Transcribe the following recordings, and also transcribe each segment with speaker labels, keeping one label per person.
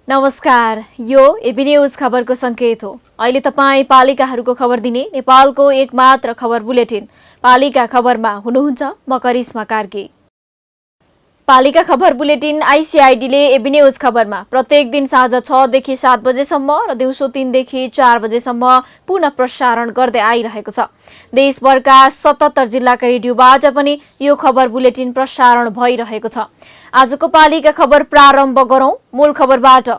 Speaker 1: नमस्कार, यो AB news खबरको संकेत हो। अहिले तपाई पालिकाहरूको खबर दिने नेपालको एकमात्र खबर बुलेटिन पालिका खबरमा हुनुहुन्छ। म करिश्मा कार्की। पालिका खबर बुलेटिन आइसिआइडीले एबी न्यूज खबरमा प्रत्येक दिन साँझ 6 देखि 7 बजेसम्म र दिउँसो 3 देखि 4 बजेसम्म पुनः प्रसारण गर्दै आइरहेको छ। देशभरका 77 जिल्लाका रेडियोबाट पनि यो खबर बुलेटिन प्रसारण भइरहेको छ। आजको पालिका खबर प्रारम्भ गरौं मूल खबरबाट।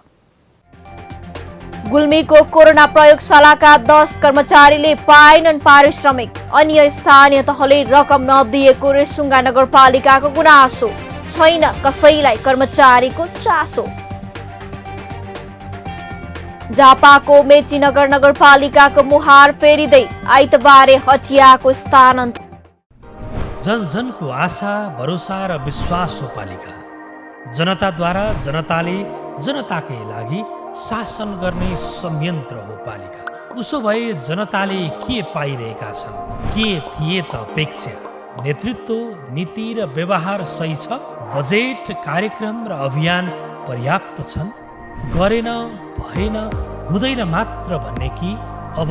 Speaker 1: गुल्मीको कोरोना प्रयोगशालाका 10 कर्मचारीले पाएनन् पारिश्रमिक। अन्य स्थानीय तहले रकम नदिएको रेसुङ्गा नगरपालिकाको गुनासो। छैन कसैलाई कर्मचारीको चासो। झापाको मेचीनगर नगरपालिकाको मुहार फेरिँदै आइतबारे हटियाको स्थानान्तरण।
Speaker 2: जन जनको आशा भरोसा र विश्वास हो पालिका। जनताद्वारा जनताले जनताकै लागि शासन गर्ने संयन्त्र हो पालिका। उसो भए जनताले के पाइरहेका छन्? के थिए त अपेक्षा? नेतृत्व, नीति र व्यवहार सही छ? बजेट, कार्यक्रम र अभियान पर्याप्त छन्? गरेन, भएन, हुँदैन मात्र भन्ने कि अब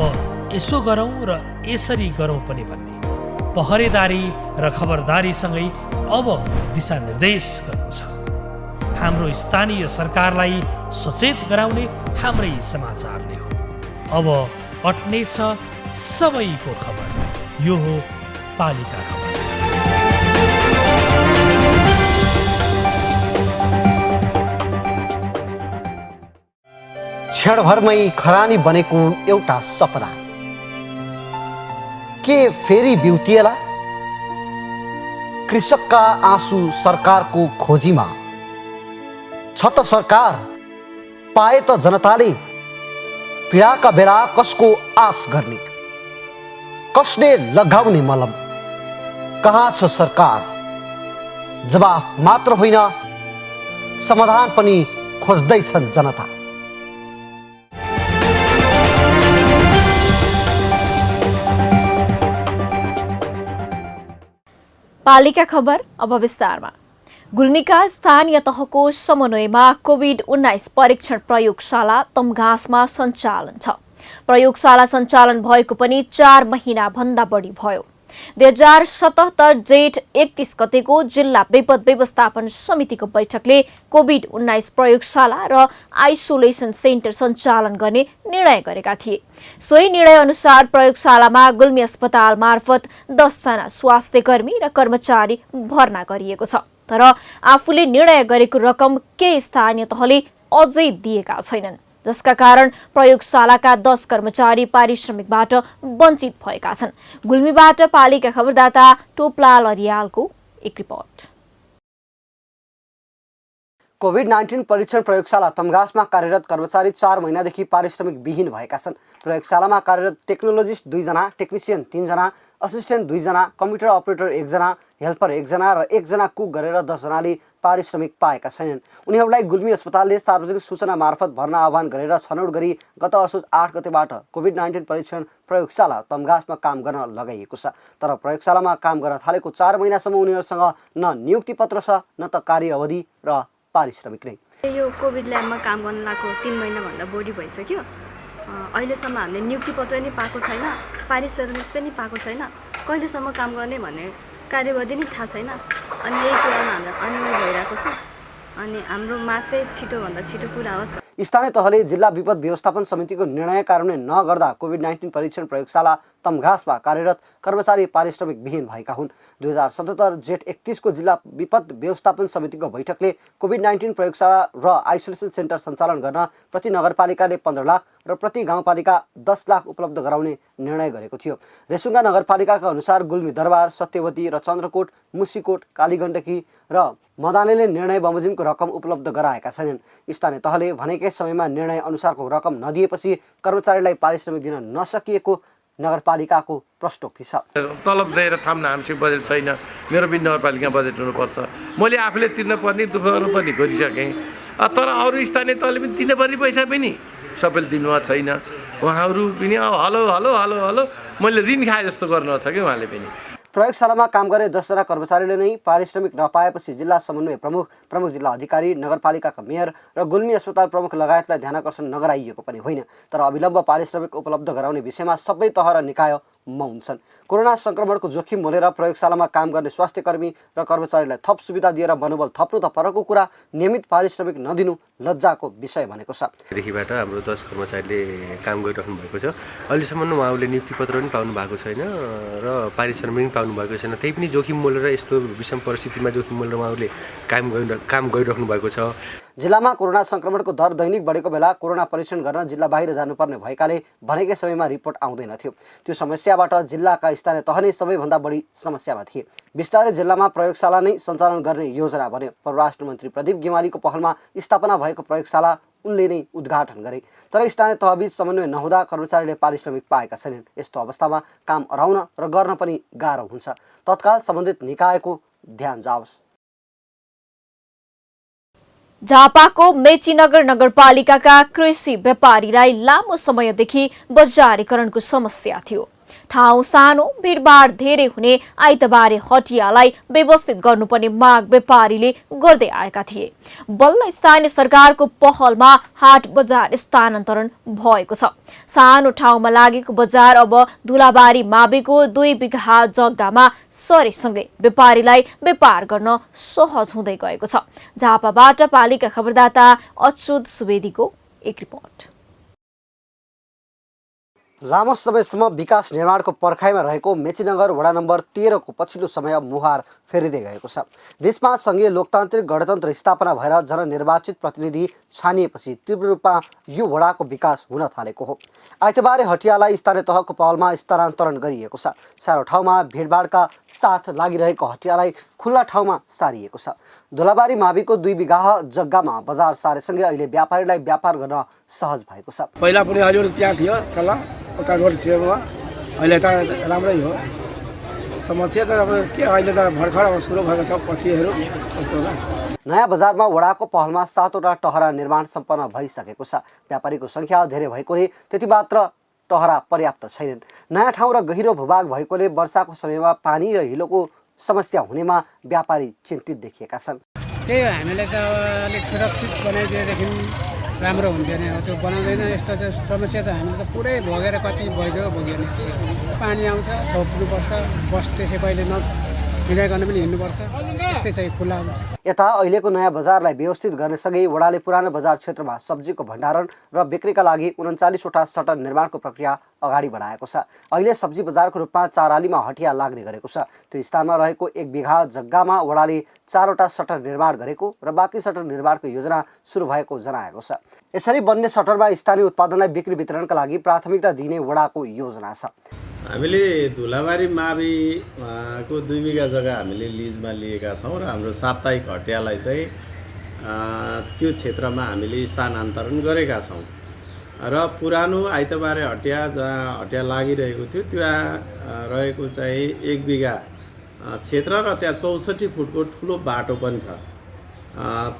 Speaker 2: यसो गरौँ र यसरी गरौँ पनि भन्ने? पहरेदारी र खबरदारीसँगै अब दिशानिर्देश गर्नु छ। हाम्रो स्थानीय सरकारलाई सचेत गराउने हाम्रै समाचारले हो। अब अट्नेछ सबैको खबर। यो हो पालिका खबर।
Speaker 3: क्षणभरमै खरानी बनेको एउटा सपना के फेरि बिउतिएला? कृषकका आँसु सरकारको खोजीमा छ त सरकार, पाए त जनताले। पीडाका बेला कसको आश गर्ने? कसले लगाउने मलम? कहाँ छ सरकार? जवाफ मात्र होइन, समाधान पनि खोज्दैछन् जनता।
Speaker 1: पालिका खबर अब विस्तारमा। गुल्मीका स्थानीय तहको समन्वयमा कोभिड-19 परीक्षण प्रयोगशाला तमघासमा सञ्चालन छ। प्रयोगशाला सञ्चालन भएको पनि 4 महिना भन्दा बढी भयो। 2077 जेठ 31 गतेको जिल्ला विपद व्यवस्थापन समितिको बैठकले कोभिड-19 प्रयोगशाला र आइसोलेसन सेन्टर सञ्चालन गर्ने निर्णय गरेका थिए। सोही निर्णय अनुसार प्रयोगशालामा गुल्मी अस्पताल मार्फत 10 जना स्वास्थ्य कर्मी र कर्मचारी भर्ना गरिएको छ। तर आफूले निर्णय गरेको रकम के स्थानीय तहले अझै दिएका छैनन्, जसका कारण प्रयोगशालाका 10 कर्मचारी पारिश्रमिकबाट वञ्चित भएका छन्। गुल्मीबाट पालिका खबरदाता टोपलाल अरियालको एक रिपोर्ट।
Speaker 3: कोभिड-19 परीक्षण प्रयोगशाला तमघासमा कार्यरत कर्मचारी 4 महिनादेखि पारिश्रमिक विहीन भएका छन्। प्रयोगशालामा कार्यरत टेक्नोलोजिस्ट 2 जना, टेक्निसियन 3 जना, असिस्टेन्ट 2 जना, कम्प्युटर अपरेटर 1 जना, हेल्पर 1 जना र 1 जना कुक गरेर 10 जनाले पारिश्रमिक पाएका छैनन्। उनीहरूलाई गुल्मी अस्पतालले सार्वजनिक सूचना मार्फत भर्ना आह्वान गरेर छनौट गरी गत असोज 8 गतेबाट कोभिड-19 परीक्षण प्रयोगशाला तमघासमा काम गर्न लगाइएको छ। तर प्रयोगशालामा काम गर्न थालेको 4 महिनासम्म उनीहरूसँग न नियुक्ति पत्र छ, न त कार्य अवधि र पारिश्रमिक नै।
Speaker 4: यो कोभिड ल्याबमा काम गर्न लागेको 3 महिनाभन्दा बढी भइसक्यो। अहिलेसम्म हामीले नियुक्ति पत्र नि पाएको छैन, पारिश्रमिक पनि पाएको छैन। कहिलेसम्म काम गर्ने भन्ने कार्यविधि नै थाहा छैन। अनि यही कुरामा हामीलाई अन्याय भइरहेको छ। अनि हाम्रो माग चाहिँ छिटोभन्दा छिटो पुरा होस्।
Speaker 3: स्थानीय तहले जिल्ला विपद व्यवस्थापन समितिको निर्णय कार्यान्वयन नगर्दा कोभिड-19 परीक्षण प्रयोगशाला तमघासमा कार्यरत कर्मचारी पारिश्रमिक विहीन भएका हुन्। 2077 जेठ 31 को जिल्ला विपद व्यवस्थापन समितिको बैठकले कोभिड-19 प्रयोगशाला र आइसोलेसन सेन्टर सञ्चालन गर्न प्रति नगरपालिकाले 15 लाख र प्रति गाउँपालिका 10 लाख उपलब्ध गराउने निर्णय गरेको थियो। रेसुङ्गा नगरपालिकाका अनुसार गुल्मी दरबार, सत्यवती र चन्द्रकोट, मुसिकोट, कालीगण्डकी र मदानेले निर्णय बमोजिमको रकम उपलब्ध गराएका छैनन्। स्थानीय तहले भनेकै समयमा निर्णय अनुसारको रकम नदिएपछि कर्मचारीलाई पारिश्रमिक दिन नसकिएको नगरपालिकाको प्रश्नोक्ति छ।
Speaker 5: तलब दिएर थाम्न हामीसँग बजेट छैन, मेरो पनि नगरपालिका बजेट हुनुपर्छ, मैले आफूले तिर्नुपर्ने दुःख गर्नुपर्ने गरिसकेँ। तर अरू स्थानीय तहले पनि तिर्नुपर्ने पैसा पनि सबैले दिनुभएको छैन। उहाँहरू पनि हलो हलो हलो हलो मैले ऋण खाए जस्तो गर्नु छ कि उहाँले पनि।
Speaker 3: प्रयोगशालामा काम गर्ने 10 जना कर्मचारीले नै पारिश्रमिक नपाएपछि जिल्ला समन्वय प्रमुख, प्रमुख जिल्ला अधिकारी, नगरपालिकाका मेयर र गुल्मी अस्पताल प्रमुख लगायतलाई ध्यानाकर्षण नगराइएको पनि होइन। तर अविलम्ब पारिश्रमिक उपलब्ध गराउने विषयमा सबै तह र निकाय मौन छन्। कोरोना संक्रमणको जोखिम मोलेर प्रयोगशालामा काम गर्ने स्वास्थ्यकर्मी र कर्मचारीलाई थप सुविधा दिएर मनोबल थप्नु त परको कुरा, नियमित पारिश्रमिक नदिनु लज्जाको विषय भनेको छ।
Speaker 6: देखिबाट हाम्रो 10 कर्मचारीले काम गरिराख्नु भएको छ। अहिलेसम्म उहाँले नियुक्ति पत्र पनि पाउनु भएको छैन र पारिश्रमिक पनि पाउनु भएको छैन। त्यही पनि जोखिम मोलेर यस्तो विषम परिस्थितिमा जोखिम मोलेर उहाँले काम गरिराख्नु भएको छ।
Speaker 3: जिल्लामा कोरोना संक्रमणको दर दैनिक बढेको बेला कोरोना परीक्षण गर्न जिल्ला बाहिर जानुपर्ने भएकाले भनेकै समयमा रिपोर्ट आउँदैन थियो। त्यो समस्याबाट जिल्लाका स्थानीय तह नै सबैभन्दा बढी समस्यामा थिए। बिस्तारै जिल्लामा प्रयोगशाला नै सञ्चालन गर्ने योजना बन्यो। परराष्ट्र मन्त्री प्रदीप गेवालीको पहलमा स्थापना भएको प्रयोगशाला उनले नै उद्घाटन गरे। तर स्थानीय तहबीच समन्वय नहुँदा कर्मचारीले पारिश्रमिक पाएका छैनन्। यस्तो अवस्थामा काम अराउन र गर्न पनि गाह्रो हुन्छ। तत्काल सम्बन्धित निकायको ध्यान जाओस्।
Speaker 1: झापाको मेचीनगर नगरपालिकाका कृषि व्यापारीलाई लामो समयदेखि बजारीकरणको समस्या थियो। ठाउँ सानो, भिडभाड धेरै हुने आइतबारे हटियालाई व्यवस्थित गर्नुपर्ने माग व्यापारीले गर्दै आएका थिए। बल्ल स्थानीय सरकारको पहलमा हाट बजार स्थानान्तरण भएको छ। सानो ठाउँमा लागेको बजार अब धुलाबारी माविको 2 बिघा जग्गामा सरेसँगै व्यापारीलाई व्यापार गर्न सहज हुँदै गएको छ। झापाबाट पालिका खबरदाता अच्युत सुवेदीको एक रिपोर्ट।
Speaker 3: लामो समयसम्म विकास निर्माणको पर्खाइमा रहेको मेचीनगर वडा नम्बर 13 को पछिल्लो समय मुहार फेरिँदै गएको छ। देशमा सङ्घीय लोकतान्त्रिक गणतन्त्र स्थापना भएर जननिर्वाचित प्रतिनिधि छानिएपछि तीव्र रूपमा यो वडाको विकास हुन थालेको हो। आइतबारे हटियालाई स्थानीय तहको पहलमा स्थानान्तरण गरिएको छ। सानो ठाउँमा भिडभाडका साथ लागिरहेको हटियालाई खुल्ला ठाउँमा सारिएको छ। धुलाबारी माविको 2 बिघा जग्गामा बजार सारेसँगै अहिले व्यापारीलाई व्यापार गर्न सहज भएको छ।
Speaker 7: पहिला पनि हजुर त्यहाँ थियो तल उता रोड छेउमा, अहिले त राम्रै हो। समस्या त अब के अहिले त भर्खर सुरु भएको छ, पछि हेरौँ कस्तो होला।
Speaker 3: नयाँ बजारमा वडाको पहलमा 7वटा टहरा निर्माण सम्पन्न भइसकेको छ। व्यापारीको सङ्ख्या धेरै भएकोले त्यति मात्र टहरा पर्याप्त छैनन्। नयाँ ठाउँ र गहिरो भूभाग भएकोले वर्षाको समयमा पानी र हिलोको समस्या हुनेमा व्यापारी चिन्तित देखिएका छन्।
Speaker 8: त्यही हो, हामीले त अलिक सुरक्षित बनाइदिएदेखि राम्रो हुन्थ्यो नि। त्यो बनाउँदैन, यस्तो समस्या त हामीले त पुरै भोगेर कति भइदियो भोग्यो नि। पानी आउँछ, छोप्नुपर्छ, बस त्यसै कहिले मिलाइकन पनि हिँड्नुपर्छ, त्यस्तै चाहिँ खुल्ला हुन्छ।
Speaker 3: यता अहिलेको नयाँ बजारलाई व्यवस्थित गर्नेसँगै वडाले पुरानो बजार क्षेत्रमा सब्जीको भण्डारण र बिक्रीका लागि 39वटा सटर निर्माणको प्रक्रिया अगाडि बढाएको छ। अहिले सब्जी बजारको रूपमा चारालीमा हटिया लाग्ने गरेको छ। त्यो स्थानमा रहेको 1 बिघा जग्गामा वडाले 4वटा सटर निर्माण गरेको र बाँकी सटर निर्माणको योजना सुरु भएको जनाएको छ। यसरी बन्ने सटरमा स्थानीय उत्पादनलाई बिक्री वितरणका लागि प्राथमिकता दिने वडाको योजना छ।
Speaker 9: हामीले धुलाबारी माविको 2 बिघा जग्गा हामीले लिजमा लिएका छौँ र हाम्रो साप्ताहिक हटियालाई चाहिँ त्यो क्षेत्रमा हामीले स्थानान्तरण गरेका छौँ र पुरानो आइतबारे हटिया जहाँ हटिया लागिरहेको थियो त्यहाँ रहेको चाहिँ 1 बिघा क्षेत्र र त्यहाँ 64 फुटको ठुलो बाटो पनि छ।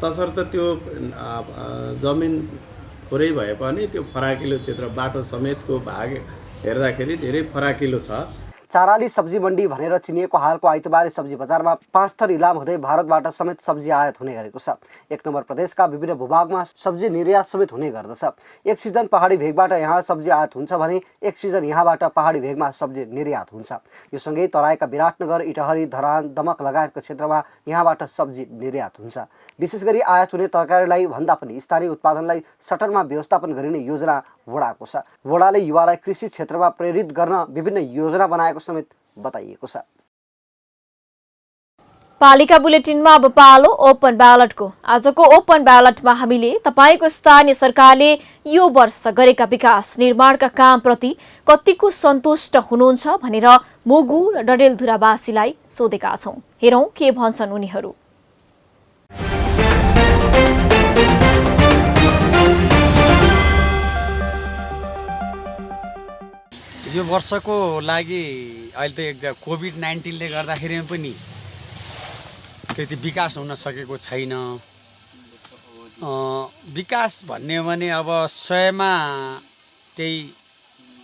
Speaker 9: तसर्थ त्यो जमिन थोरै भए पनि त्यो फराकिलो क्षेत्र बाटो समेतको भाग हेर्दाखेरि धेरै फराकिलो छ।
Speaker 3: चाराली सब्जी मण्डी भनेर चिनिएको हालको आइतबारे सब्जी बजारमा 5 थर इलाम हुँदै भारतबाट समेत सब्जी आयात हुने गरेको छ। 1 नम्बर प्रदेशका विभिन्न भूभागमा सब्जी निर्यात समेत हुने गर्दछ। एक सिजन पहाडी भेगबाट यहाँ सब्जी आयात हुन्छ भने एक सिजन यहाँबाट पहाडी भेगमा सब्जी निर्यात हुन्छ। यो सँगै तराईका विराटनगर, इटहरी, धरान, दमक लगायतका क्षेत्रमा यहाँबाट सब्जी निर्यात हुन्छ। विशेष गरी आयात हुने तरकारीलाई भन्दा पनि स्थानीय उत्पादनलाई सटरमा व्यवस्थापन गरिने योजना वडाको छ। वडाले युवालाई कृषि क्षेत्रमा प्रेरित गर्न विभिन्न योजना बनाएको समेत बताइएको छ।
Speaker 1: पालिका बुलेटिनमा अब पालो ओपन ब्यालटको। आजको ओपन ब्यालटमा हामीले तपाईको स्थानीय सरकारले यो वर्ष गरेका विकास निर्माणका कामप्रति कतिको सन्तुष्ट हुनुहुन्छ भनेर मुगु र डडेलधुरावासीलाई सोधेका छौं। हेरौं के भन्छन् उनीहरू।
Speaker 10: यो वर्षको लागि अहिले त कोभिड-19ले गर्दाखेरि पनि त्यति विकास हुन सकेको छैन। विकास भन्ने हो भने अब 100मा त्यही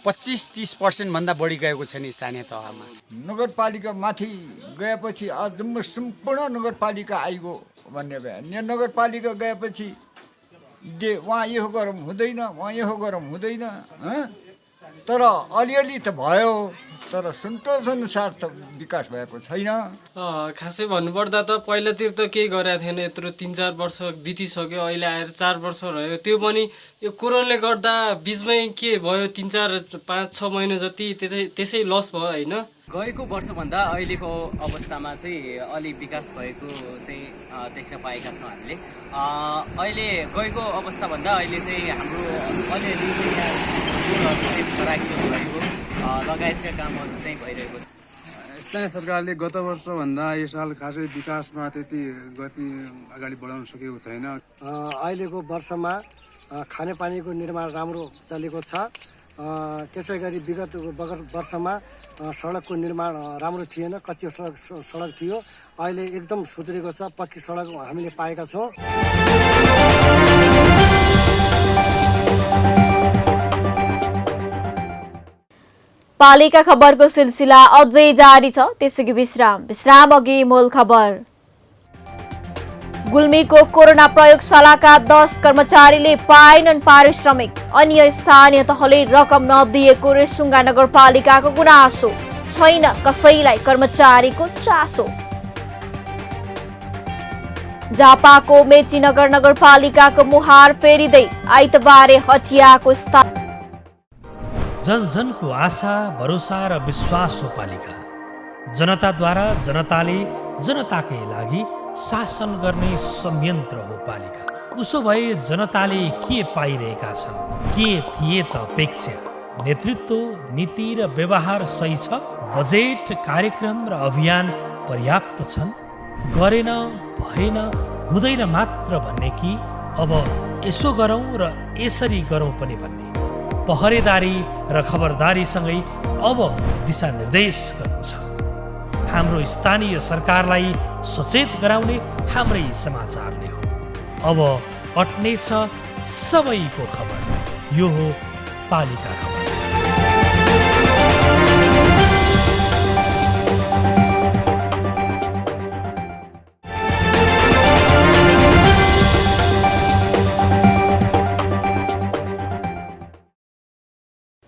Speaker 10: 25-30% भन्दा बढी गएको छैन स्थानीय तहमा।
Speaker 11: नगरपालिका माथि गएपछि अझम्म सम्पूर्ण नगरपालिका आइगयो भन्ने भयो। नगरपालिका गएपछि वहाँ यो गरौँ हुँदैन, वहाँ यो गरौँ हुँदैन, तर अलिअलि त भयो, तर सन्तोष अनुसार त विकास भएको छैन।
Speaker 12: खासै भन्नुपर्दा त पहिलातिर त केही गरेको थिएन। यत्रो 3-4 वर्ष बितिसक्यो, अहिले आएर 4 वर्ष रह्यो। त्यो पनि यो कोरोनाले गर्दा बिचमै के भयो, 3-4-5-6 महिना जति त्यसै लस भयो होइन।
Speaker 13: गएको वर्षभन्दा अहिलेको अवस्थामा चाहिँ अलि विकास भएको चाहिँ देख्न पाएका छौँ हामीले। अहिले गएको अवस्थाभन्दा अहिले चाहिँ हाम्रो अलिअलि चाहिँ खराकिलो भएको लगायतका कामहरू चाहिँ भइरहेको छ।
Speaker 14: स्थानीय सरकारले गत वर्षभन्दा यो साल खासै विकासमा त्यति गति अगाडि बढाउन सकेको छैन।
Speaker 7: अहिलेको वर्षमा खानेपानीको निर्माण राम्रो चलेको छ। त्यसै गरी विगत वर्षमा सडकको निर्माण राम्रो थिएन, कच्ची सडक थियो। अहिले एकदम सुध्रेको छ, पक्की सडक हामीले पाएका छौँ।
Speaker 1: पालिका खबरको सिलसिला अझै जारी छ, त्यसैगरी विश्राम अघि मूल खबर। गुल्मीको कोरोना प्रयोगशालाका 10 कर्मचारीले पाएनन् पारिश्रमिक। अन्य स्थानीय तहले रकम नदिएको रेसुङ्गा नगरपालिकाको गुनासो। छैन कसैलाई कर्मचारीको चासो। झापाको मेचीनगर नगरपालिकाको मुहार फेरिँदै आइतबारे हटियाको स्थान।
Speaker 2: जन जनको आशा भरोसा र विश्वास हो पालिका। जनताद्वारा जनताले जनताकै लागि शासन गर्ने संयन्त्र हो पालिका। उसो भए जनताले के पाइरहेका छन्, के थिए त अपेक्षा? नेतृत्व, नीति र व्यवहार सही छ? बजेट, कार्यक्रम र अभियान पर्याप्त छन्? गरेन, भएन, हुँदैन मात्र भन्ने कि अब यसो गरौँ र यसरी गरौँ पनि भन्ने? पहरेदारी र खबरदारीसँगै अब दिशानिर्देश गर्नु छ। हाम्रो स्थानीय सरकारलाई सचेत गराउने हाम्रै समाचारले हो। अब अट्ने छ सबैको खबर। यो हो पालिका खबर।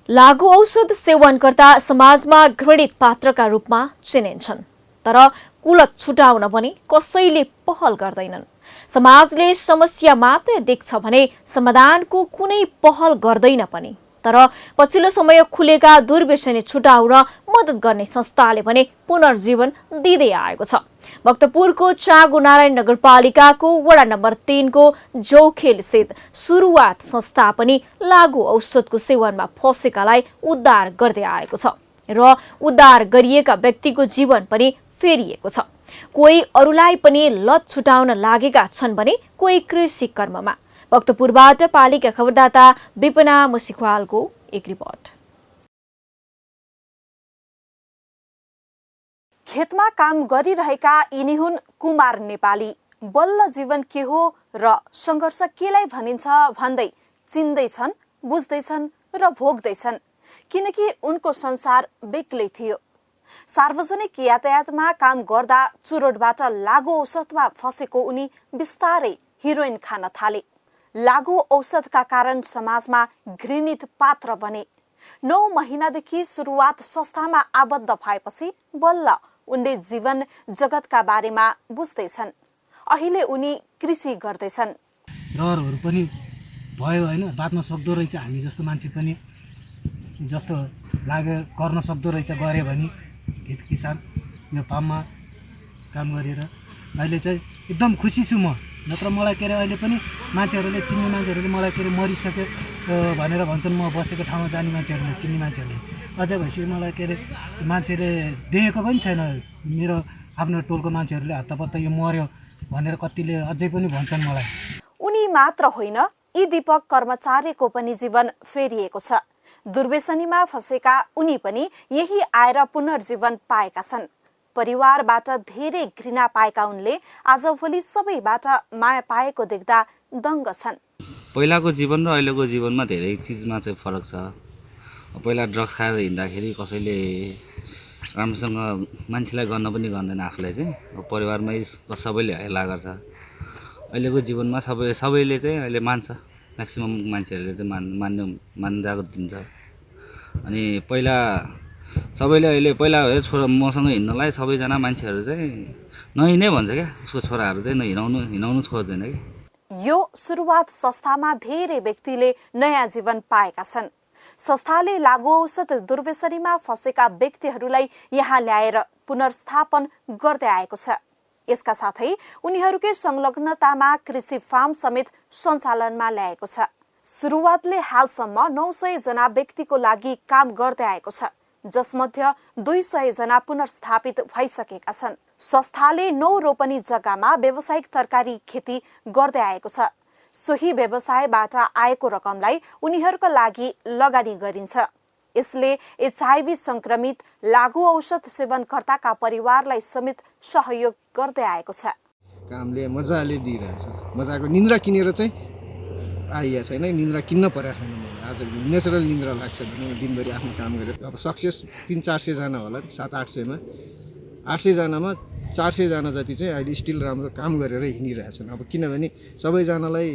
Speaker 1: लागु औषध सेवनकर्ता समाजमा घृणित पात्रका रूपमा चिनिन्छन्, तर कुलत छुटाउन पनि कसैले पहल गर्दैनन्। समाजले समस्या मात्रै देख्छ भने समाधानको कुनै पहल गर्दैन पनि। तर पछिल्लो समय खुलेका दुर्व्यसनी छुटाउन मद्दत गर्ने संस्थाले भने पुनर्जीवन दिँदै आएको छ। भक्तपुरको चाँगु नारायण नगरपालिकाको वडा नम्बर 3 को जौखेल स्थित सुरुवात संस्था पनि लागु औषधको सेवनमा फसेकालाई उद्धार गर्दै आएको छ र उद्धार गरिएका व्यक्तिको जीवन पनि फेरिएको छ। कोही अरूलाई पनि लत छुटाउन लागेका छन् भने कोही कृषि कर्ममा। भक्तपुरबाट पालिका खबरदाता विपना मुसिखवालको एक रिपोर्ट।
Speaker 15: खेतमा काम गरिरहेका यिनी हुन् कुमार नेपाली। बल्ल जीवन के हो र संघर्ष केलाई भनिन्छ भन्दै चिन्दैछन्, बुझ्दैछन् र भोग्दैछन्, किनकि उनको संसार बेग्लै थियो। सार्वजनिक यातायातमा काम गर्दा चुरोटबाट लागु औषधमा फसेको उनी बिस्तारै हिरोइन खान थाले। लागु औषधका कारण समाजमा घृणित पात्र बने। 9 महिनादेखि सुरुवात संस्थामा आबद्ध भएपछि बल्ल उनले जीवन जगतका बारेमा बुझ्दैछन्। अहिले उनी कृषि गर्दैछन्।
Speaker 16: रहरहरू पनि भयो हैन, बाँच्न सक्दो रहेछ। हामी जस्तो मान्छे पनि जस्तो लाग्यो गर्न सक्दो रहेछ, गरे भने खेत किसान यो पाममा काम गरेर अहिले चाहिँ एकदम खुसी छु म। नत्र मलाई के अरे अहिले पनि मान्छेहरूले चिन्ने मान्छेहरूले मलाई के अरे मरिसक्यो भनेर भन्छन्। म बसेको ठाउँमा जाने मान्छेहरूले चिन्ने मान्छेहरूले अझै भएपछि मलाई के अरे मान्छेले देखेको पनि छैन। मेरो आफ्नो टोलको मान्छेहरूले हत्तापत्ता यो मर्यो भनेर कतिले अझै पनि भन्छन् मलाई।
Speaker 15: उनी मात्र होइन, यी दीपक कर्मचारीको पनि जीवन फेरिएको छ। दुर्व्यसनीमा फँसेका उनी पनि यही आएर पुनर्जीवन पाएका छन्। परिवारबाट धेरै घृणा पाएका उनले आजभोलि सबैबाट माया पाएको देख्दा दङ्ग छन्।
Speaker 17: पहिलाको जीवन र अहिलेको जीवनमा धेरै चिजमा चाहिँ फरक छ। पहिला ड्रग्स खाएर हिँड्दाखेरि कसैले राम्रोसँग मान्छेलाई गर्न पनि गर्दैन, आफूलाई चाहिँ परिवारमै सबैले हेला गर्छ। अहिलेको जीवनमा सबैले चाहिँ अहिले मान्छ, म्याक्सिमम मान्छेहरूले चाहिँ मानिरहेको दिन्छ। अनि पहिला सबैले अहिले पहिला छोरा मसँग हिँड्नलाई सबैजना मान्छेहरू चाहिँ नहिँड्नै भन्छ क्या। उसको छोराहरू चाहिँ हिँडाउनु छोड्दैन कि।
Speaker 15: यो सुरुवात संस्थामा धेरै व्यक्तिले नयाँ जीवन पाएका छन्। संस्थाले लागु औषध दुर्व्यसनीमा फँसेका व्यक्तिहरूलाई यहाँ ल्याएर पुनर्स्थापन गर्दै आएको छ। यसका साथै उनीहरूकै संलग्नतामा कृषि फार्म समेत सञ्चालनमा ल्याएको छ। सुरुवातले हालसम्म 900 जना व्यक्तिको लागि काम गर्दै आएको छ, जसमध्ये 200 जना पुनर्स्थापित भइसकेका छन्। संस्थाले 9 रोपनी जग्गामा व्यावसायिक तरकारी खेती गर्दै आएको छ। सोही व्यवसायबाट आएको रकमलाई उनीहरूका लागि लगानी गरिन्छ। यसले HIV संक्रमित लागु औषध सेवनकर्ताका परिवारलाई समेत सहयोग गर्दै आएको छ।
Speaker 18: कामले मजाले दिइरहेछ। मजाको निन्द्रा किनेर चाहिँ आइया छैन, निन्द्रा किन्न परेको छैन। मलाई आज नेचुरल निन्द्रा लाग्छ भने दिनभरि आफ्नो काम गरेर। अब सक्सेस 300-400 जना होला, 700-800मा 800 जनामा 400 जना जति चाहिँ अहिले स्टिल राम्रो काम गरेर हिँडिरहेछन्। अब किनभने सबैजनालाई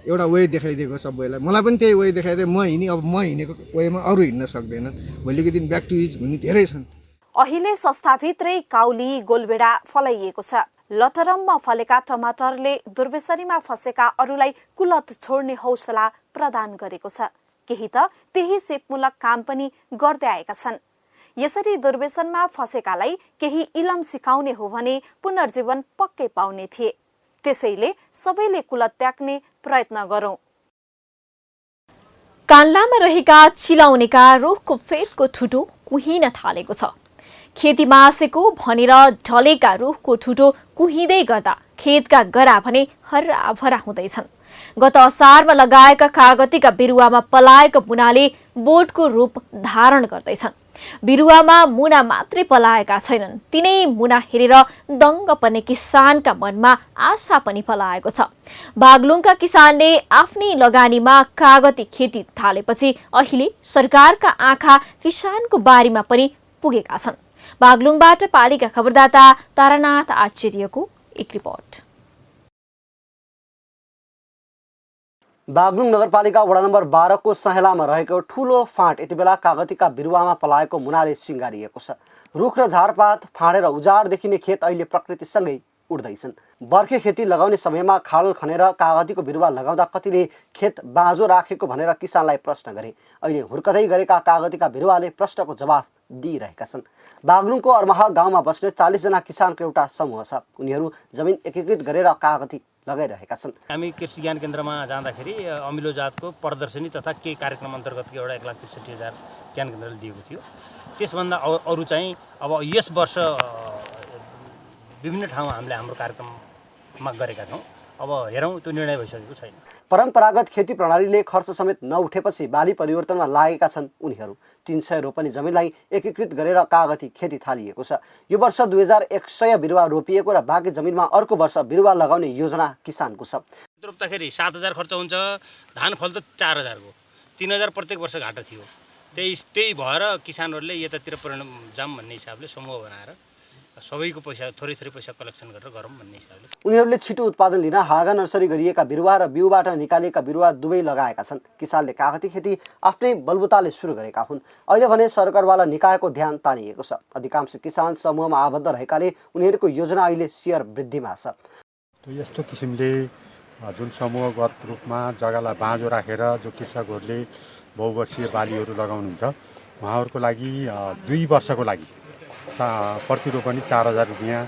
Speaker 18: एउटा वे देखाइदिएको, सबैलाई मलाई पनि त्यही वे देखाइदिए म हिँडेँ। अब म हिँडेको वेमा अरू हिँड्न सक्दैनन्। भोलिको दिन ब्याक टु हिज भन्ने धेरै छन्।
Speaker 15: अहिले संस्थाभित्रै काउली गोलबेडा फलाइएको छ। लटरममा फलेका टमाटरले दुर्व्यसनीमा फँसेका अरूलाई कुलत छोड्ने हौसला प्रदान गरेको छ। केही त त्यही सेपमूलक काम पनि गर्दै आएका छन्। यसरी दुर्व्यसनमा फँसेकालाई केही इलम सिकाउने हो भने पुनर्जीवन पक्कै पाउने थिए। त्यसैले सबैले कुलत त्याग्ने प्रयत्न गरौं।
Speaker 1: कान्लामा रहेका चिलाउनेका रुखको फेदको ठुटो कुहिन थालेको छ। खेती मासेको भनेर ढलेका रुखको ठुटो कुहिँदै गर्दा खेतका गरा भने हर्राभरा हुँदैछन्। गत असारमा लगाएका कागतीका बिरुवामा पलाएको मुनाले बोटको रूप धारण गर्दैछन्। बिरुवामा मुना मात्रै पलाएका छैनन्, तिनै मुना हेरेर दङ्ग पर्ने किसानका मनमा आशा पनि पलाएको छ। बागलुङका किसानले आफ्नै लगानीमा कागती खेती थालेपछि अहिले सरकारका आँखा किसानको बारीमा पनि पुगेका छन्। बागलुङबाट पालिका खबरदाता तारानाथ आचार्यको एक रिपोर्ट।
Speaker 3: बागलुङ नगरपालिका वडा नम्बर 12 को सहेलामा रहेको ठूलो फाँट यति बेला कागतीका बिरुवामा पलाएको मुनाले सिंगारिएको छ। रुख र झारपात फाँडेर उजाड देखिने खेत अहिले प्रकृतिसँगै उड्दैछन्। बर्खे खेती लगाउने समयमा खाडल खनेर कागतीको बिरुवा लगाउँदा कतिले खेत बाँझो राखेको भनेर किसानलाई प्रश्न गरे। अहिले हुर्कदै गरेका कागतीका बिरुवाले प्रश्नको जवाफ दिइरहेका छन्। बागलुङको अर्माह गाउँमा बस्ने 40 जना किसानको एउटा समूह छ। उनीहरू जमिन एकीकृत गरेर कागती लगाइरहेका छन्।
Speaker 19: हामी कृषि ज्ञान केन्द्रमा जाँदाखेरि अमिलो जातको प्रदर्शनी तथा केही कार्यक्रम अन्तर्गत एउटा 1,63,000 ज्ञान केन्द्रले दिएको थियो। त्यसभन्दा अरू चाहिँ अब यस वर्ष विभिन्न ठाउँमा हामीले हाम्रो कार्यक्रममा गरेका छौँ। अब हेरौँ, त्यो निर्णय भइसकेको छैन।
Speaker 3: परम्परागत खेती प्रणालीले खर्च समेत नउठेपछि बाली परिवर्तनमा लागेका छन् उनीहरू। 300 रोपनी जमिनलाई एकीकृत गरेर कागती खेती थालिएको छ। यो वर्ष 2100 बिरुवा रोपिएको र बाँकी जमिनमा अर्को वर्ष बिरुवा लगाउने योजना किसानको छ।
Speaker 19: रोप्दाखेरि 7,000 खर्च हुन्छ, धान फल त 4,000 को, 3,000 प्रत्येक वर्ष घाटा थियो। त्यही भएर किसानहरूले यतातिर परिणाम जाम भन्ने हिसाबले समूह बनाएर सबैको पैसा थोरै पैसा कलेक्सन गरेर गरौँ भन्ने हिसाबले
Speaker 3: उनीहरूले छिटो उत्पादन लिन हागा नर्सरी गरिएका बिरुवा र बिउबाट निकालेका बिरुवा दुवै लगाएका छन्। किसानले कागती खेती आफ्नै बलबुताले सुरु गरेका हुन्। अहिले भने सरकारवाला निकायको ध्यान तानिएको छ। अधिकांश किसान समूहमा आबद्ध रहेकाले उनीहरूको योजना अहिले सेयर वृद्धिमा छ।
Speaker 20: यस्तो किसिमले जुन समूहगत रूपमा जग्गालाई बाँझो राखेर जो कृषकहरूले बहुवर्षीय बालीहरू लगाउनुहुन्छ उहाँहरूको लागि 2 वर्षको लागि प्रति रोपनी 4,000 रुपियाँ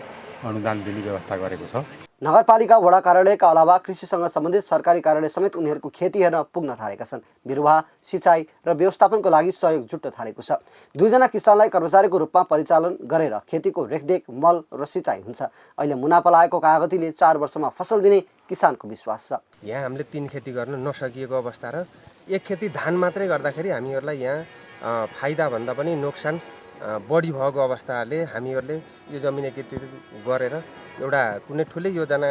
Speaker 20: अनुदान दिने व्यवस्था गरेको छ।
Speaker 3: नगरपालिका वडा कार्यालयका अलावा कृषिसँग सम्बन्धित सरकारी कार्यालय समेत उनीहरूको खेती हेर्न पुग्न थालेका छन्। बिरुवा, सिँचाइ र व्यवस्थापनको लागि सहयोग जुट्न थालेको छ। 2 जना किसानलाई कर्मचारीको रूपमा परिचालन गरेर खेतीको रेखदेख, मल र सिँचाइ हुन्छ। अहिले मुनाफा लागेको कागतीले 4 वर्षमा फसल दिने किसानको विश्वास छ।
Speaker 6: यहाँ हामीले 3 खेती गर्न नसकिएको अवस्था र 1 खेती धान मात्रै गर्दाखेरि हामीहरूलाई यहाँ फाइदा भन्दा पनि नोक्सान बढी भएको अवस्थाले हामीहरूले यो जमिन खेती गरेर एउटा कुनै ठुलै योजना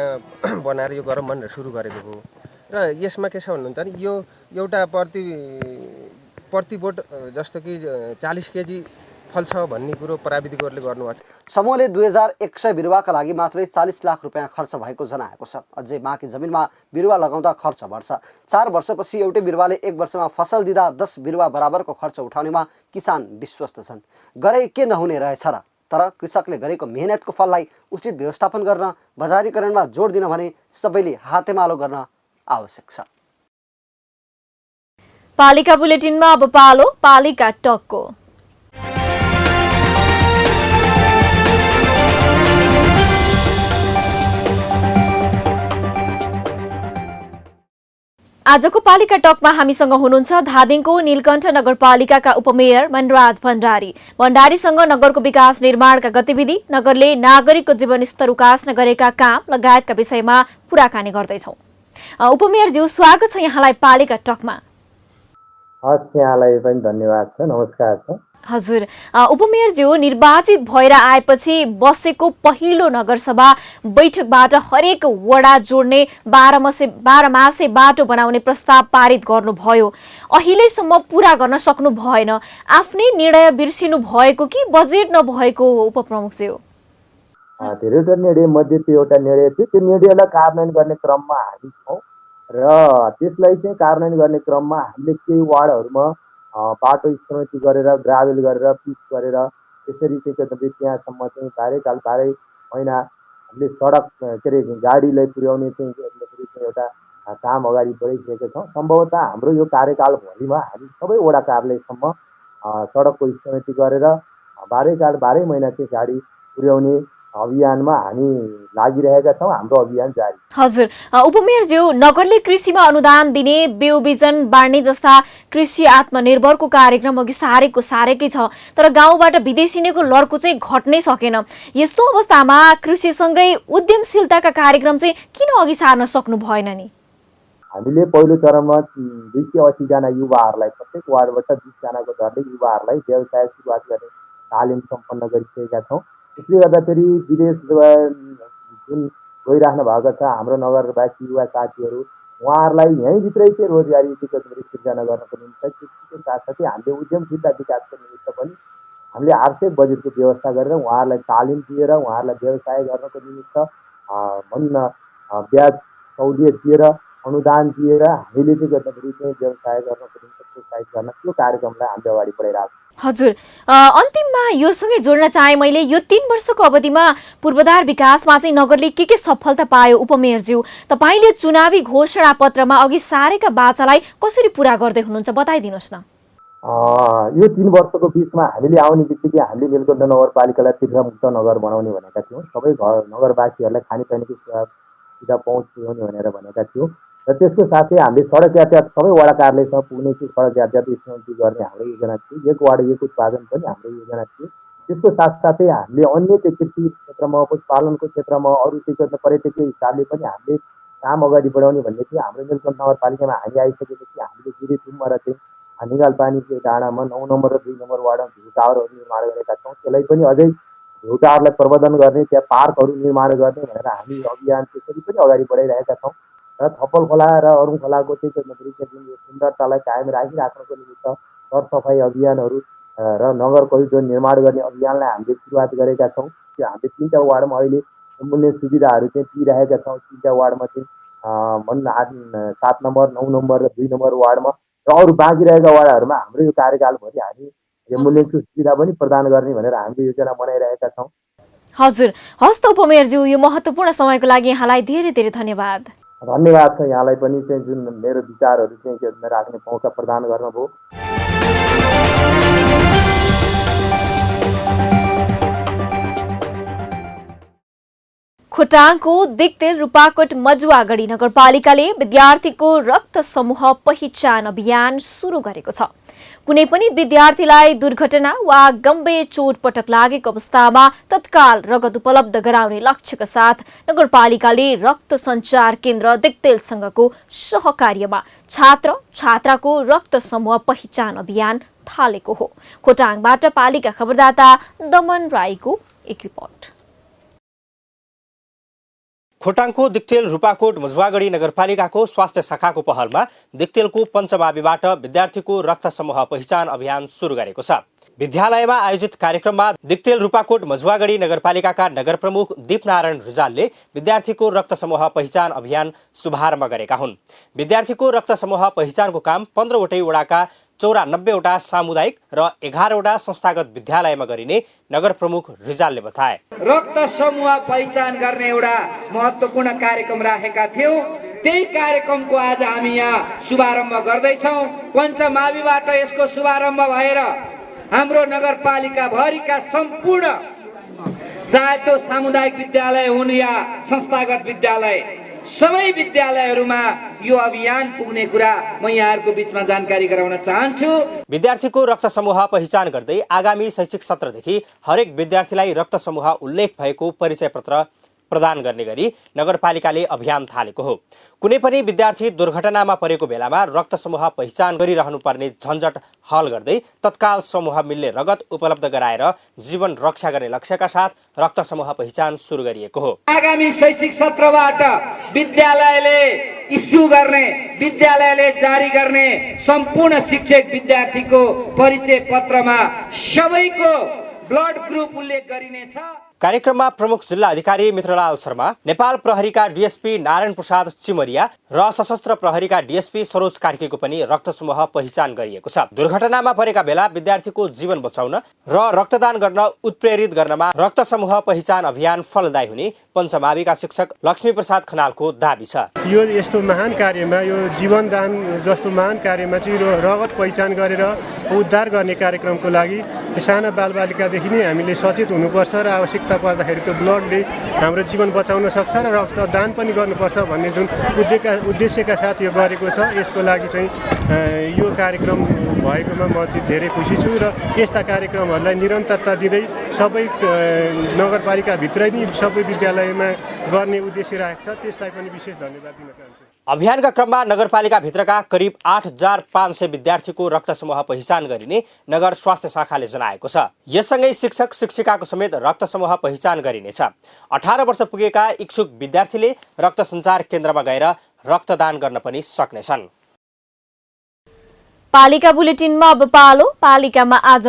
Speaker 6: बनाएर यो गरौँ भनेर सुरु गरेको हो। र यसमा के छ भन्नुहुन्छ भने यो एउटा प्रति बोट जस्तो कि 40 केजी फल्छ भन्ने कुरो प्राविधिकहरूले गर्नुभएको छ।
Speaker 3: समूहले 2100 बिरुवाका लागि मात्रै 40 लाख रुपियाँ खर्च भएको जनाएको छ। अझै बाँकी जमिनमा बिरुवा लगाउँदा खर्च बढ्छ। 4 वर्षपछि एउटै बिरुवाले 1 वर्षमा फसल दिँदा 10 बिरुवा बराबरको खर्च उठाउनेमा किसान विश्वस्त छन्। गरे के नहुने रहेछ र? तर कृषकले गरेको मेहनतको फललाई उचित व्यवस्थापन गर्न, बजारीकरणमा जोड दिन भने सबैले हातेमालो गर्न आवश्यक छ।
Speaker 1: पालिका बुलेटिनमा अब पालो पालिका टकको। आजको पालिका टकमा हामीसँग हुनुहुन्छ धादिङको नीलकण्ठ नगरपालिकाका उपमेयर मनराज भण्डारी। भण्डारीसँग नगरको विकास निर्माणका गतिविधि, नगरले नागरिकको जीवनस्तर उकास्न गरेका काम लगायतका विषयमा कुराकानी गर्दैछौँ। उपमेयरज्यू, स्वागत छ यहाँलाई पालिका टकमा।
Speaker 21: यहाँलाई पनि धन्यवाद छ, नमस्कार छ।
Speaker 1: हजुर, उपमेयरज्यू, निर्वाचित भएर आएपछि बसेको पहिलो नगरसभा बैठकबाट हरेक वडा जोड्ने 12 मासे बाटो बनाउने प्रस्ताव पारित गर्नुभयो। अहिलेसम्म पूरा गर्न सक्नु भएन। आफ्नै निर्णय बिर्सिनु भएको कि बजेट नभएको हो उपप्रमुखज्यू?
Speaker 21: धेरैवटा निर्णय मध्ये त्यो एउटा निर्णय थियो। त्यो निर्णयलाई कार्यान्वयन गर्ने क्रममा हामी छौँ र त्यसलाई चाहिँ कार्यान्वयन गर्ने क्रममा हामीले केही वार्डहरूमा बाटो स्तरोन्नति गरेर, ग्राभेल गरेर, पिच गरेर, त्यसरी चाहिँ त्यहाँसम्म चाहिँ बाह्रै महिना हामीले सडक के अरे गाडीलाई पुर्याउने चाहिँ एउटा काम अगाडि बढाइसकेका छौँ। सम्भवतः हाम्रो यो कार्यकालभरिमा हामी सबै वडा कार्यालयसम्म सडकको स्तरोन्नति गरेर बाह्रै महिना चाहिँ गाडी पुर्याउने अभियानमा हामी लागिरहेका छौँ। हाम्रो अभियान जारी।
Speaker 1: हजुर, उपमेयरज्यू, नगरले कृषिमा अनुदान दिने, बिउ बिजन बाँड्ने जस्ता कृषि आत्मनिर्भरको कार्यक्रम अघि सारेकै छ, तर गाउँबाट विदेशिनेको लड्को चाहिँ घट्नै सकेन। यस्तो अवस्थामा कृषिसँगै उद्यमशीलताका कार्यक्रम चाहिँ किन अघि सार्न सक्नु भएन नि?
Speaker 21: हामीले पहिलो चरणमा 280 जना युवाहरूलाई प्रत्येक वार्डबाट 20 जनाको दरले युवाहरूलाई व्यवसाय सुरुवात गर्ने तालिम सम्पन्न गरिसकेका छौँ। त्यसले गर्दाखेरि विदेश जुन गइराख्नु भएको छ हाम्रो नगरवासी युवा साथीहरू, उहाँहरूलाई यहीँभित्रै चाहिँ रोजगारी सिर्जना गर्नको निमित्त, त्यसको साथसाथै हामीले उद्यमशीलता विकासको निमित्त पनि हामीले आवश्यक बजेटको व्यवस्था गरेर उहाँहरूलाई तालिम दिएर उहाँहरूलाई व्यवसाय गर्नको निमित्त भनौँ न ब्याज सहुलियत दिएर, अनुदान दिएर हामीले चाहिँ गर्दाखेरि चाहिँ व्यवसाय गर्नको निमित्त प्रोत्साहित गर्न त्यो कार्यक्रमलाई हामीले अगाडि बढाइरहेको छौँ।
Speaker 1: हजुर, अन्तिममा योसँगै जोड्न चाहे मैले, यो 3 वर्षको अवधिमा पूर्वाधार विकासमा चाहिँ नगरले के सफलता पायो उपमेयरज्यू? तपाईँले चुनावी घोषणा पत्रमा अघि सारेका बाचालाई कसरी पूरा गर्दै हुनुहुन्छ, बताइदिनुहोस् न।
Speaker 21: यो 3 वर्षको बिचमा हामीले आउने बित्तिकै हामीले नीलकण्ठ नगरपालिकालाई तिर्खामुक्त नगर बनाउने भनेका थियौँ। सबै नगरवासीहरूलाई खानेपानीको सुविधा पहुँच पुर्याउने भनेर भनेका थियौँ। र त्यसको साथै हामीले सडक यातायात सबै वडा कार्यालयसम्म पुग्ने चाहिँ सडक यातायात स्तरोन्नति गर्ने हाम्रो योजना थियो। 1 वार्ड 1 उत्पादन पनि हाम्रो योजना थियो। त्यसको साथसाथै हामीले अन्य चाहिँ कृषि क्षेत्रमा, पशुपालनको क्षेत्रमा, अरू चाहिँ पर्यटकीय हिसाबले पनि हामीले काम अगाडि बढाउने भन्ने थियो। हाम्रो नीलकण्ठ नगरपालिकामा हामी आइसकेपछि हामीले गिरिथुममा र चाहिँ निगालपानीको डाँडामा 9 नम्बर र 2 नम्बर वार्डमा भ्यू टावरहरू निर्माण गरेका छौँ। त्यसलाई पनि अझै भ्यू टावरलाई प्रबन्धन गर्ने, त्यहाँ पार्कहरू निर्माण गर्ने भनेर हामी अभियान त्यसरी पनि अगाडि बढाइरहेका छौँ। र थपल खोला र अरुण खोलाको चाहिँ सुन्दरतालाई कायम राखिराख्नको निमित्त सरसफाइ अभियानहरू र नगर करिडोर निर्माण गर्ने अभियानलाई हामीले सुरुवात गरेका छौँ। त्यो हामीले 3टा वार्डमा अहिले एम्बुलेन्स सुविधाहरू चाहिँ दिइरहेका छौँ। 3टा वार्डमा चाहिँ 7 नम्बर, 9 नम्बर र 2 नम्बर वार्डमा, र अरू बाँकी रहेका वार्डहरूमा हाम्रो यो कार्यकालभरि हामी एम्बुलेन्सको सुविधा पनि प्रदान गर्ने भनेर हामीले योजना बनाइरहेका छौँ।
Speaker 1: हजुर, हस्त उपमेयरज्यू, यो महत्त्वपूर्ण समयको लागि यहाँलाई धेरै धेरै धन्यवाद।
Speaker 21: धन्यवाद छ यहाँलाई पनि चाहिँ जुन मेरो विचारहरू चाहिँ राख्ने मौका प्रदान गर्नुभयो।
Speaker 1: खोटाङको दिक्तेल रूपाकोट मजुवागढी नगरपालिकाले विद्यार्थीको रक्त समूह पहिचान अभियान सुरु गरेको छ। कुनै पनि विद्यार्थीलाई दुर्घटना वा गम्भीर चोटपटक लागेको अवस्थामा तत्काल रगत उपलब्ध गराउने लक्ष्यका साथ नगरपालिकाले रक्त सञ्चार केन्द्र दिक्तेलसँगको सहकार्यमा छात्र छात्राको रक्त समूह पहिचान अभियान थालेको हो। खोटाङबाट पालिका खबरदाता दमन राईको एक रिपोर्ट।
Speaker 4: खोटाङको दिक्तेल रूपाकोट मजुवागढी नगरपालिकाको स्वास्थ्य शाखाको पहलमा दिक्तेलको पञ्चमाविबाट विद्यार्थीको रक्त समूह पहिचान अभियान सुरु गरेको छ। विद्यालयमा आयोजित कार्यक्रममा दिक्तेल रूपाकोट मजुवागढी नगरपालिकाका नगर प्रमुख दीपनारायण रिजालले विद्यार्थीको रक्त समूह पहिचान अभियान शुभारम्भ गरेका हुन्। विद्यार्थीको रक्त समूह पहिचानको काम 15वटै वडाका 94वटा सामुदायिक र 11वटा संस्थागत विद्यालयमा गरिने नगर प्रमुख रिजालले बताए।
Speaker 22: रक्त समूह पहिचान गर्ने एउटा महत्त्वपूर्ण कार्यक्रम राखेका थियौँ। त्यही कार्यक्रमको आज हामी यहाँ शुभारम्भ गर्दैछौँ। पञ्चमाविबाट यसको शुभारम्भ भएर हाम्रो नगरपालिका भरिका सम्पूर्ण चाहे त्यो सामुदायिक विद्यालय हुन् या संस्थागत विद्यालय सबै विद्यालयहरूमा यो अभियान पुग्ने कुरा म यहाँहरूको बीचमा जानकारी गराउन चाहन्छु।
Speaker 4: विद्यार्थीको रक्त समूह पहिचान गर्दै आगामी शैक्षिक सत्रदेखि हरेक विद्यार्थीलाई रक्त समूह उल्लेख भएको परिचय पत्र प्रदान गर्ने गरी नगरपालिकाले अभियान थालेको हो। कुनै पनि विद्यार्थी दुर्घटनामा परेको बेलामा रक्त समूह पहिचान गरिरहनु पर्ने झन्झट हल गर्दै तत्काल समूह मिल्ने रगत उपलब्ध गराएर जीवन रक्षा गर्ने लक्ष्यका साथ रक्त समूह पहिचान सुरु गरिएको हो।
Speaker 22: आगामी शैक्षिक सत्रबाट विद्यालयले इस्यु गर्ने, विद्यालयले जारी गर्ने सम्पूर्ण शिक्षक विद्यार्थीको परिचय पत्रमा सबैको ब्लड ग्रुप उल्लेख गरिनेछ।
Speaker 4: कार्यक्रममा प्रमुख जिल्ला अधिकारी मित्रलाल शर्मा, नेपाल प्रहरीका डीएसपी नारायण प्रसाद चिमरिया र सशस्त्र प्रहरीका डीएसपी सरोज कार्कीको पनि रक्त समूह पहिचान गरिएको छ। दुर्घटनामा परेका बेला विद्यार्थीको जीवन बचाउन र रक्तदान गर्न उत्प्रेरित गर्नमा रक्त समूह पहिचान अभियान फलदायी हुने पञ्चमाविका शिक्षक लक्ष्मी प्रसाद खनालको दाबी छ।
Speaker 23: यो यस्तो महान कार्यमा, यो जीवनदान जस्तो महान कार्यमा चाहिँ रगत पहिचान गरेर उद्धार गर्ने कार्यक्रमको लागि साना बालबालिकादेखि नै हामीले सचेत हुनुपर्छ र आवश्यकता पर्दाखेरि त्यो ब्लडले हाम्रो जीवन बचाउन सक्छ र रक्तदान पनि गर्नुपर्छ भन्ने जुन उद्देश्यका साथ यो गरेको छ। यसको लागि चाहिँ यो कार्यक्रम भएकोमा म चाहिँ धेरै खुसी छु र यस्ता कार्यक्रमहरूलाई निरन्तरता दिँदै सबै नगरपालिकाभित्रै नै सबै विद्यालयमा गर्ने उद्देश्य राखेको छ। त्यसलाई पनि विशेष धन्यवाद दिन चाहन्छु।
Speaker 4: अभियानका क्रममा नगरपालिकाभित्रका करिब 8500 विद्यार्थीको रक्त समूह पहिचान गरिने नगर स्वास्थ्य शाखाले जनाएको छ। यससँगै शिक्षक शिक्षिकाको समेत रक्त समूह पहिचान गरिनेछ। 18 वर्ष पुगेका इच्छुक विद्यार्थीले रक्त सञ्चार केन्द्रमा गएर रक्तदान गर्न पनि सक्नेछन्।
Speaker 1: पालिका बुलेटिनमा अब पालो पालिकामा आज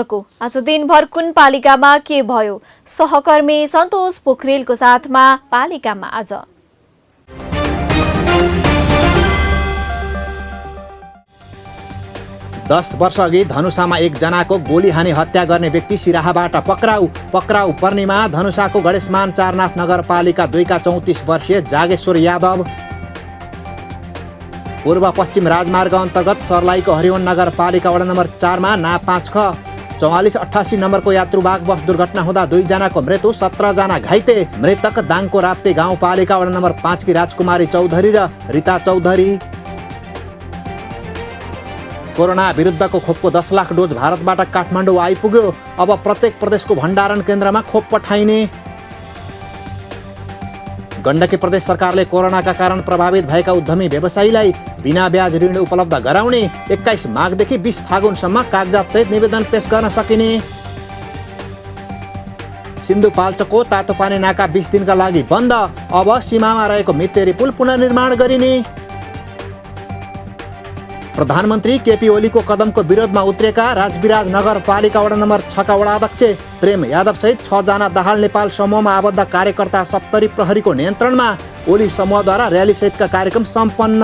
Speaker 1: दिनभर कुन पालिकामा के भयो, सहकर्मी सन्तोष पोखरेलको साथमा पालिकामा आज।
Speaker 24: 10 वर्ष अघि धनुषामा एकजनाको गोली हानी हत्या गर्ने व्यक्ति सिराहाबाट पक्राउ पर्नेमा धनुषाको गणेशमान चारनाथ नगरपालिका 2 का 34 वर्षीय जागेश्वर यादव। पूर्व पश्चिम राजमार्ग अन्तर्गत सर्लाहीको हरिवन नगरपालिका वडा नम्बर 4 मा ना 5 ख 4488 नम्बरको यात्रुवाहक बस दुर्घटना हुँदा 2 जनाको मृत्यु, 17 जना घाइते। मृतक दाङको राप्ते गाउँपालिका वडा नम्बर 5 की राजकुमारी चौधरी र रिता चौधरी। कोरोना विरुद्धको खोपको 10 लाख डोज भारतबाट काठमाडौँ आइपुग्यो। अब प्रत्येक प्रदेशको भण्डारण केन्द्रमा खोप पठाइने। गण्डकी प्रदेश सरकारले कोरोनाका कारण प्रभावित भएका उद्यमी व्यवसायीलाई बिना ब्याज ऋण उपलब्ध गराउने। 21 माघदेखि 20 फागुनसम्म कागजातसहित निवेदन पेश गर्न सकिने। सिन्धुपाल्चोकको तातोपानी नाका 20 दिनका लागि बन्द। अब सीमामा रहेको मितेरी पुल पुनर्निर्माण गरिने। प्रधानमन्त्री केपी ओलीको कदमको विरोधमा उत्रेका राजविराज नगरपालिका वडा नम्बर 6 का वडा अध्यक्ष प्रेम यादव सहित 6 जना दाहाल नेपाल समूहमा आबद्ध कार्यकर्ता सप्तरी प्रहरीको नियन्त्रणमा। ओली समूहद्वारा र्याली सहितका कार्यक्रम सम्पन्न।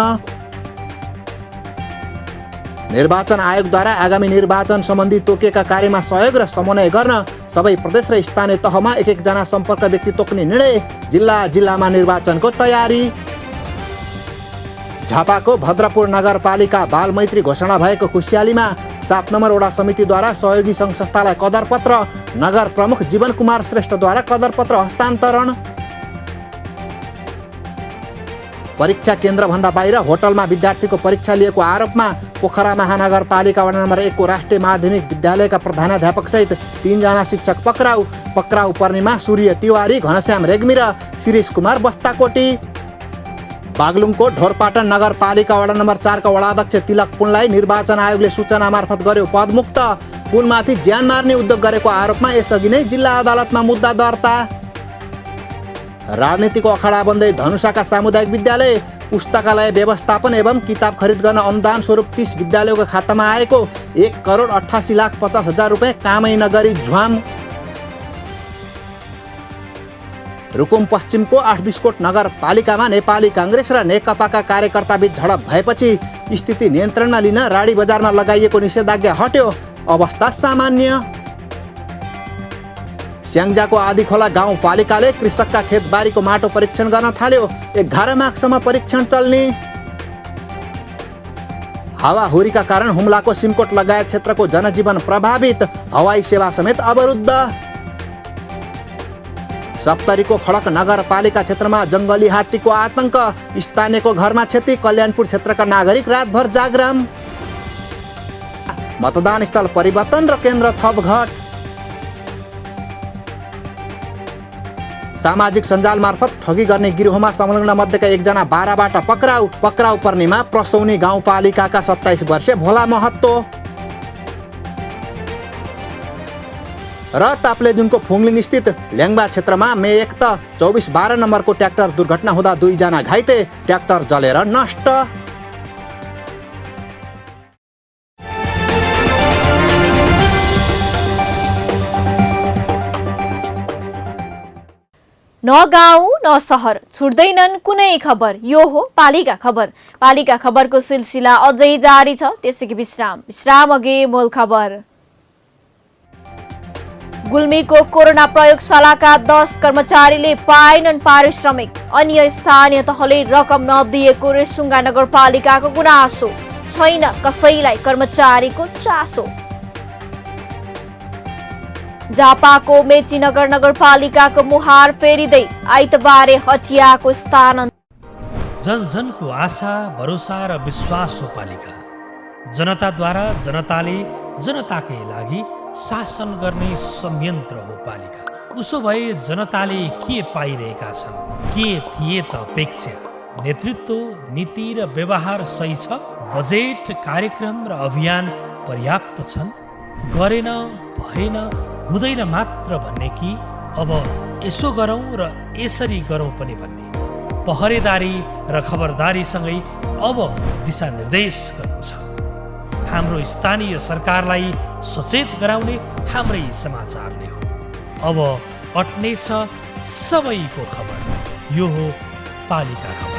Speaker 24: निर्वाचन आयोगद्वारा आगामी निर्वाचन सम्बन्धी तोकिएका कार्यमा सहयोग र समन्वय गर्न सबै प्रदेश र स्थानीय तहमा 1-1 जना सम्पर्क व्यक्ति तोक्ने निर्णय। जिल्लामा निर्वाचनको तयारी। झापाको भद्रपुर नगरपालिका बाल मैत्री घोषणा भएको खुसियालीमा 7 नम्बर वडा समितिद्वारा सहयोगी सङ्घ संस्थालाई कदरपत्र। नगर प्रमुख जीवन कुमार श्रेष्ठद्वारा कदरपत्र हस्तान्तरण। परीक्षा केन्द्रभन्दा बाहिर होटलमा विद्यार्थीको परीक्षा लिएको आरोपमा पोखरा महानगरपालिका वडा नम्बर 1 को राष्ट्रिय माध्यमिक विद्यालयका प्रधानाध्यापकसहित 3 जना शिक्षक पक्राउ पर्नेमा सूर्य तिवारी, घनश्याम रेग्मी र शिरीष कुमार बस्ताकोटी। बागलुङको ढोरपाटन नगरपालिका वडा नम्बर 4 का वडाध्यक्ष तिलक पुनलाई निर्वाचन आयोगले सूचना मार्फत गर्यो पदमुक्त। पुनमाथि ज्यान मार्ने उद्योग गरेको आरोपमा यसअघि नै जिल्ला अदालतमा मुद्दा दर्ता। राजनीतिको अखाडा बन्दै धनुषाका सामुदायिक विद्यालय पुस्तकालय व्यवस्थापन एवं किताब खरिद गर्न अनुदान स्वरूप 30 विद्यालयको खातामा आएको 1,88,50,000 रुपियाँ कामै नगरी झ्वाम। रुकुम पश्चिमको 8 बिस्कोट नगरपालिकामा नेपाली काङ्ग्रेस र नेकपाका कार्यकर्ताबीच झडप भएपछि स्थिति नियन्त्रणमा लिन राडी बजारमा लगाइएको निषेधाज्ञा हट्यो, अवस्था सामान्य। स्याङ्जाको आदिखोला गाउँपालिकाले कृषकका खेतबारीको माटो परीक्षण गर्न थाल्यो, 11 माघसम्म परीक्षण चल्ने। हावाहुरीका कारण हुम्लाको सिमकोट लगायत क्षेत्रको जनजीवन प्रभावित, हवाई सेवा समेत अवरुद्ध। सप्तरीको खडक नगरपालिका क्षेत्रमा जङ्गली हात्तीको आतंक, स्थानीयको घरमा क्षति, कल्याणपुर क्षेत्रका नागरिक रातभर जागराम। मतदान स्थल परिवर्तन र केन्द्र थपघट। सामाजिक सञ्जाल मार्फत ठगी गर्ने गिरोहमा संलग्न मध्येका 1 जना बाराबाट पक्राउ पर्नेमा प्रसौनी गाउँपालिकाका 27 वर्षीय भोला महत्तो। र ताप्लेजुङको फुङलिङ स्थित ल्याङ्बा क्षेत्रमा मे 1 त 24-12 नम्बरको ट्र्याक्टर दुर्घटना हुँदा 2 जना घाइते, ट्र्याक्टर जलेर नष्ट।
Speaker 1: न गाउँ न सहर छुट्दैनन् कुनै खबर, यो हो पालिका खबर। पालिका खबरको सिलसिला अझै जारी छ, त्यसैको विश्राम अघि मूल खबर। गुल्मीको कोरोना प्रयोगशालाका 10 कर्मचारीले पाएनन् पारिश्रमिक, अन्य स्थानीय तहले रकम नदिएको रेसुङ्गा नगरपालिकाको गुनासो, छैन कसैलाई कर्मचारीको चासो। झापाको मेचीनगर नगरपालिकाको मुहार फेरिँदै आइतबारे हटियाको स्थान।
Speaker 2: जन जनको आशा, भरोसा र विश्वास हो पालिका। जनताद्वारा जनताले जनताकै लागि शासन गर्ने संयन्त्र हो पालिका। उसो भए जनताले के पाइरहेका छन्, के थिए त अपेक्षा? नेतृत्व, नीति र व्यवहार सही छ? बजेट, कार्यक्रम र अभियान पर्याप्त छन्? गरेन, भएन, हुँदैन मात्र भन्ने कि अब यसो गरौँ र यसरी गरौँ पनि भन्ने? पहरेदारी र खबरदारीसँगै अब दिशानिर्देश गर्नु छ। हाम्रो स्थानीय सरकारलाई सचेत गराउने हाम्रै समाचारले हो। अब अट्नेछ सबैको खबर, यो हो पालिका खबर।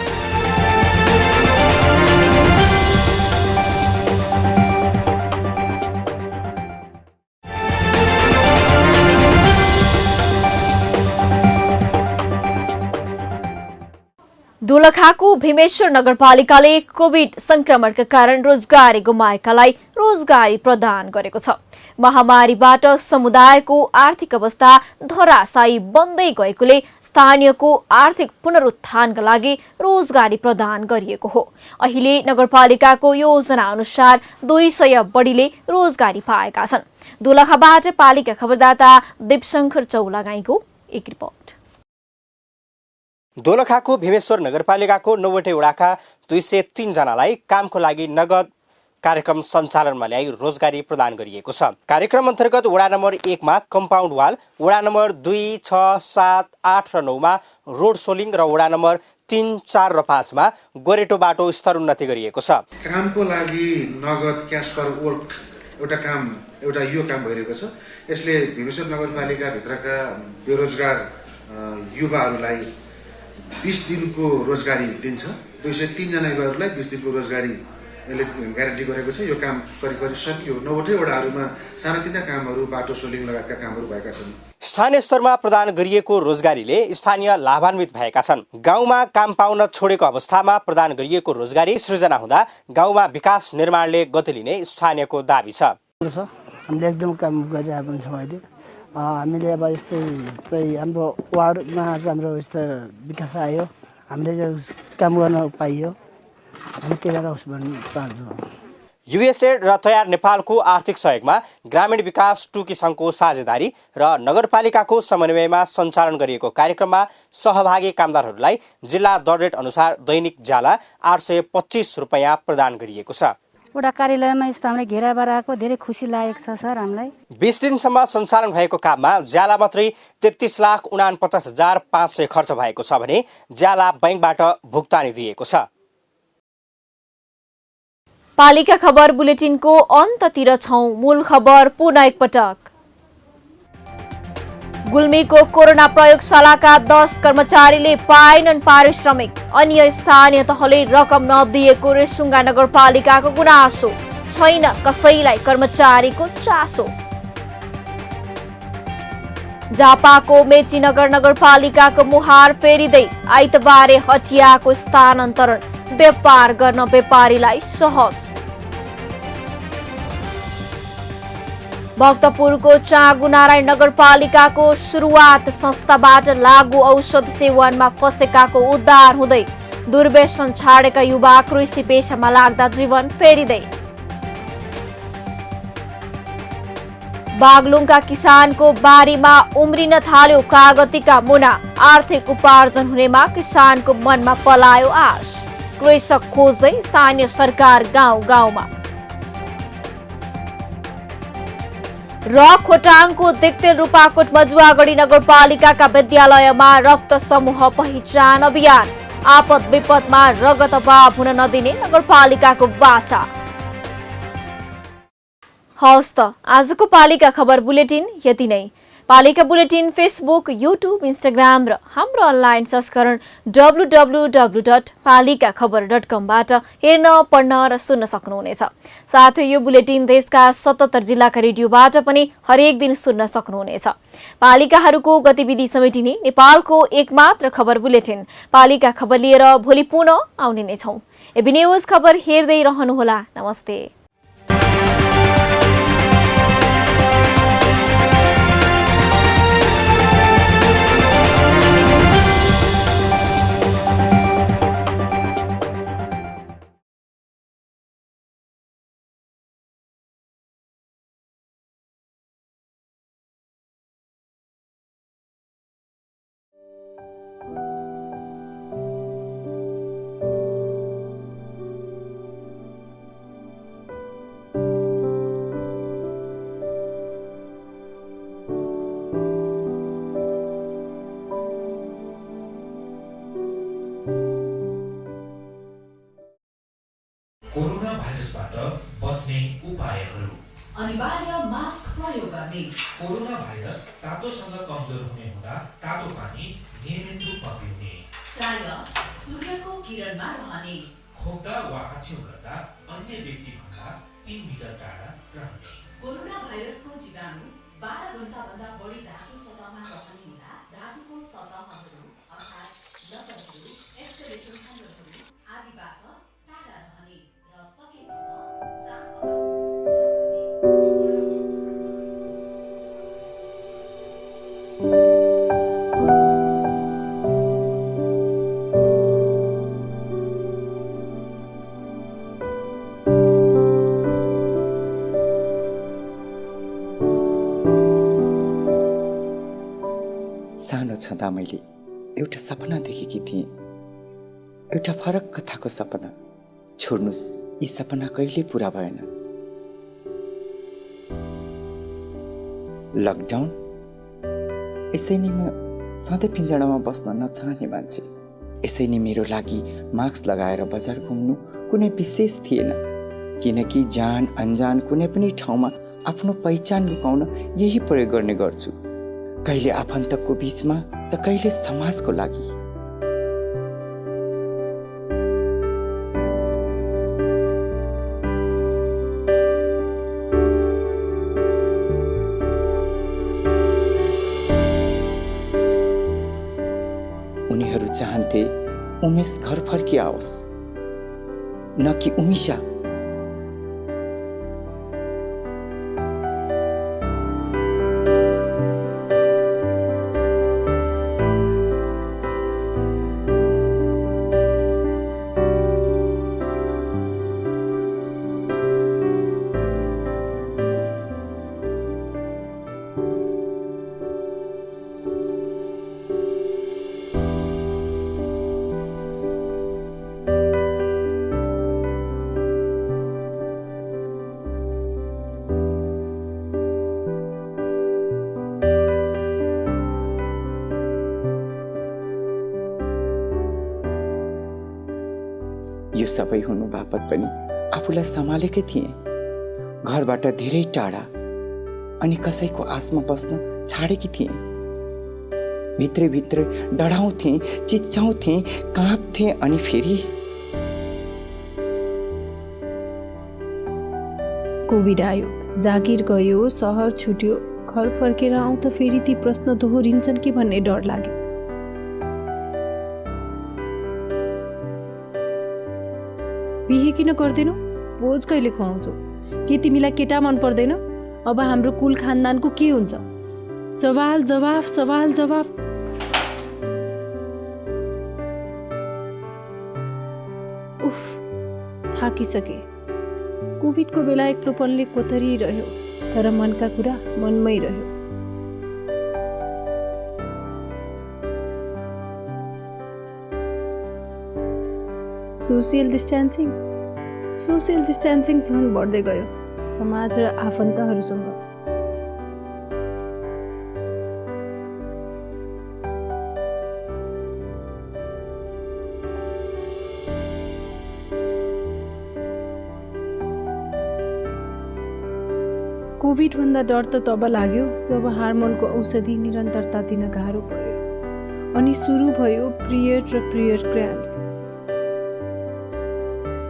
Speaker 1: दोलखाको भीमेश्वर नगरपालिकाले कोभिड संक्रमणका कारण रोजगारी गुमाएकालाई रोजगारी प्रदान गरेको छ। महामारीबाट समुदायको आर्थिक अवस्था धराशायी बन्दै गएकोले स्थानीयको आर्थिक पुनरुत्थानका लागि रोजगारी प्रदान गरिएको हो। अहिले नगरपालिकाको योजना अनुसार 200 बढीले रोजगारी पाएका छन्। दोलखाबाट पालिका खबरदाता दीपशंकर चौलागाईको एक रिपोर्ट।
Speaker 4: दोलखाको भीमेश्वर नगरपालिकाको 90 वडाका 203 जनालाई कामको लागि नगद कार्यक्रम सञ्चालनमा ल्याई रोजगारी प्रदान गरिएको छ। कार्यक्रम अन्तर्गत वडा नम्बर 1 मा कम्पाउन्ड वाल, वडा नम्बर 2, 6, 7, 8 र 9 मा रोड सोलिङ र वडा नम्बर 3, 4 र 5 मा गोरेटो बाटो स्तरोन्नति गरिएको छ।
Speaker 5: कामको लागि नगद क्यास फर वर्क एउटा यो काम भइरहेको छ। यसले भीमेश्वर नगरपालिका भित्रका बेरोजगार युवाहरूलाई 20 दिनको रोजगारी दिन्छ। 203 जना युवाहरूलाई 20 दिनको रोजगारी यसले ग्यारेन्टी गरेको छ। यो काम करिब सकियो। 90 वडाहरूमा सानातिना कामहरू, बाटो सोलिङ लगायतका कामहरू भएका छन्।
Speaker 4: स्थानीय स्तरमा प्रदान गरिएको रोजगारीले स्थानीय लाभान्वित भएका छन्। गाउँमा काम पाउन छोडेको अवस्थामा प्रदान गरिएको रोजगारी सृजना हुँदा गाउँमा विकास निर्माणले गति लिने स्थानीयको दाबी छ।
Speaker 8: हामीले एकदम काम गरिरहेको छौँ। अहिले हामीले अब यस्तै चाहिँ हाम्रो वार्डमा हाम्रो यस्तो विकास आयो। हामीले जो काम गर्न पाइयो हामी त्यही भएर होस् भन्ने चाहन्छु।
Speaker 4: युएसएड र तयार नेपालको आर्थिक सहयोगमा ग्रामीण विकास टुकी सङ्घको साझेदारी र नगरपालिकाको समन्वयमा सञ्चालन गरिएको कार्यक्रममा सहभागी कामदारहरूलाई जिल्ला दर रेट अनुसार दैनिक ज्याला 825 रुपैयाँ प्रदान गरिएको छ।
Speaker 9: वडा कार्यालयमा यस्तो हामीलाई घेराबार आएको धेरै खुसी लागेको छ सर। हामीलाई
Speaker 4: 20 दिनसम्म सञ्चालन भएको काममा ज्याला मात्रै 33,49,500 खर्च भएको छ भने ज्याला बैंकबाट भुक्तानी दिएको छ।
Speaker 1: पालिका खबर बुलेटिनको अन्ततिर छौं। मूल खबर पुनः एकपटक। गुल्मीको कोरोना प्रयोगशालाका 10 कर्मचारीले पाएनन् पारिश्रमिक। अन्य स्थानीय तहले रकम नदिएको रेसुङ्गा नगरपालिकाको गुनासो। छैन कसैलाई कर्मचारीको चासो। झापाको मेचीनगर नगरपालिकाको मुहार फेरिँदै आइतबारे हटियाको स्थानान्तरण। व्यापार गर्न व्यापारीलाई सहज। भक्तपुरको चाँगुनारायण नगरपालिकाको सुरुवात संस्थाबाट लागू औषध सेवनमा फसेकाको उद्धार हुँदै। दुर्व्यसन छाडेका युवा कृषि पेशामा लाग्दा जीवन फेरिँदै। बागलुङका किसानको बारीमा उम्रिन थाल्यो कागतीका मुना। आर्थिक उपार्जन हुनेमा किसानको मनमा पलायो आश। कृषक खोज्दै स्थानीय सरकार गाउँ गाउँमा। र खोटाङको दिक्तेल रूपाकोट मजुवागढी नगरपालिकाका विद्यालयमा रक्त समूह पहिचान अभियान। आपद विपदमा रगत अभाव हुन नदिने नगरपालिकाको वाचा। हवस् त आजको पालिका खबर बुलेटिन यति नै। पालिका बुलेटिन फेसबुक, युट्युब, इन्स्टाग्राम र हाम्रो अनलाइन संस्करण www.palikaKhabar.com बाट हेर्न, पढ्न र सुन्न सक्नुहुनेछ। साथै यो बुलेटिन देशका 77 जिल्लाका रेडियोबाट पनि हरेक दिन सुन्न सक्नुहुनेछ। पालिकाहरूको गतिविधि समेटिने नेपालको एकमात्र खबर बुलेटिन पालिका खबर लिएर भोलि पुनः आउने नै छौं। एबी न्यूज खबर हेर्दै रहनुहोला। नमस्ते।
Speaker 10: कोरोना भाइरसबाट बस्ने उपायहरू।
Speaker 11: अनिवार्य मास्क प्रयोग गर्ने।
Speaker 10: कोरोना भाइरस तातोसँग कमजोर हुने हुँदा तातो पानी नियमित रूपमा पिउने।
Speaker 11: प्राय सूर्यको किरणमा रहने।
Speaker 10: खोक्दा वा हाछ्यौ गर्दा अन्य व्यक्ति भन्दा 3 मिटर टाढा रहने।
Speaker 11: कोरोना भाइरसको जीवाणु 12 घण्टाभन्दा बढी धातु सतहमा रहने हुँदा धातुको सतहहरू अर्थात् लतहरू, एस्केलेटर खण्डहरू आदिबाट टाढा रहने र सकेसम्म
Speaker 12: सानो छँदा मैले एउटा सपना देखेकी थिएँ, एउटा फरक कथाको सपना। छोड्नुस्, यी सपना कहिले पूरा भएन। लकडाउन, यसै नि म सधैँ पिँजडामा बस्न नचाहने मान्छे। यसै नि मेरो लागि मास्क लगाएर बजार घुम्नु कुनै विशेष थिएन, किनकि जान अनजान कुनै पनि ठाउँमा आफ्नो पहिचान लुकाउन यही प्रयोग गर्ने गर्छु। कहिले आफन्तको बीचमा त कहिले समाजको लागि। उनीहरू चाहन्थे उमेश घर फर्किआओस्, न कि उमिशा। यो सबै हुनु बापत पनि आफूलाई सम्हालेकै थिएँ। घरबाट धेरै टाढा अनि कसैको आसमा बस्न छाडेकी थिएँ। भित्रैभित्रै डढाउँथेँ, चिच्याउँथेँ, काँप्थेँ अनि फेरि
Speaker 7: कोभिड आयो, जागिर गयो, सहर छुट्यो, घर फर्केर आउँदा फेरि ती प्रश्न दोहोरिन्छन् कि भन्ने डर लाग्यो। बिहे किन गर्दैनौ? भोज कहिले खुवाउँछौ? के तिमीलाई केटा मन पर्दैन? अब हाम्रो कुल खानदानको के हुन्छ? सवाल जवाफ, सवाल जवाफ। उफ, थाकिसके। कोभिडको बेला एक्लोपनले कोतरिरह्यो, तर मनका कुरा मनमै रह्यो। सोसियल डिस्टेन्सिङ झन् बढ्दै गयो समाज र आफन्तहरूसँग। कोभिडभन्दा डर त तब लाग्यो जब हार्मोनको औषधि निरन्तरता दिन गाह्रो पर्यो अनि सुरु भयो पिरियड र पिरियड क्र्याम्प्स।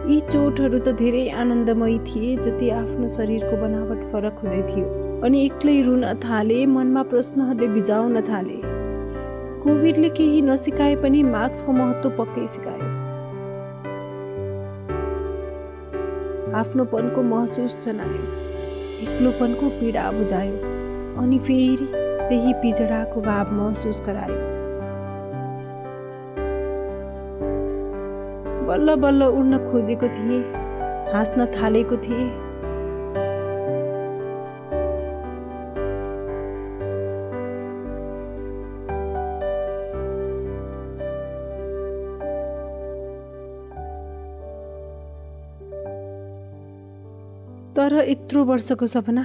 Speaker 7: यी चोटहरू त धेरै आनन्दमयी थिए जति आफ्नो शरीरको बनावट फरक हुँदै थियो अनि एक्लै रुन थाले, मनमा प्रश्नहरूले बिजाउन थाले। कोभिडले केही नसिकाए पनि मास्कको महत्त्व पक्कै सिकायो। आफ्नोपनको महसुस जनायो, एक्लोपनको पीडा बुझायो अनि फेरि त्यही पिजडाको भाव महसुस गरायो। बल्ल बल्ल उड्न खोजेको थिएँ, हाँस्न थालेको थिएँ। तर यत्रो वर्षको सपना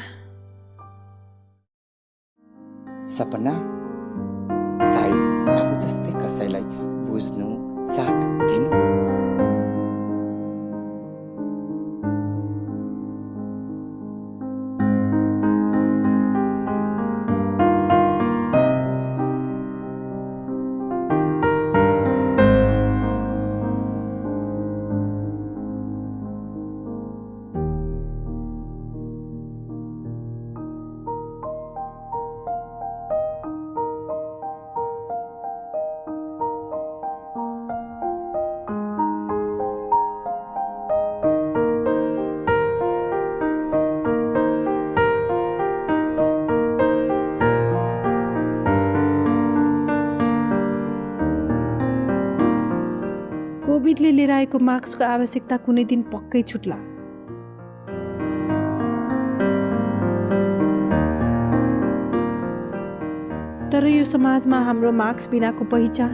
Speaker 12: सायद आफू जस्तै कसैलाई बुझ्नु, साथ दिनु।
Speaker 7: कोभिडले लिएर आएको मास्कको आवश्यकता कुनै दिन पक्कै छुट्ला। तर यो समाजमा हाम्रो मास्क बिनाको पहिचान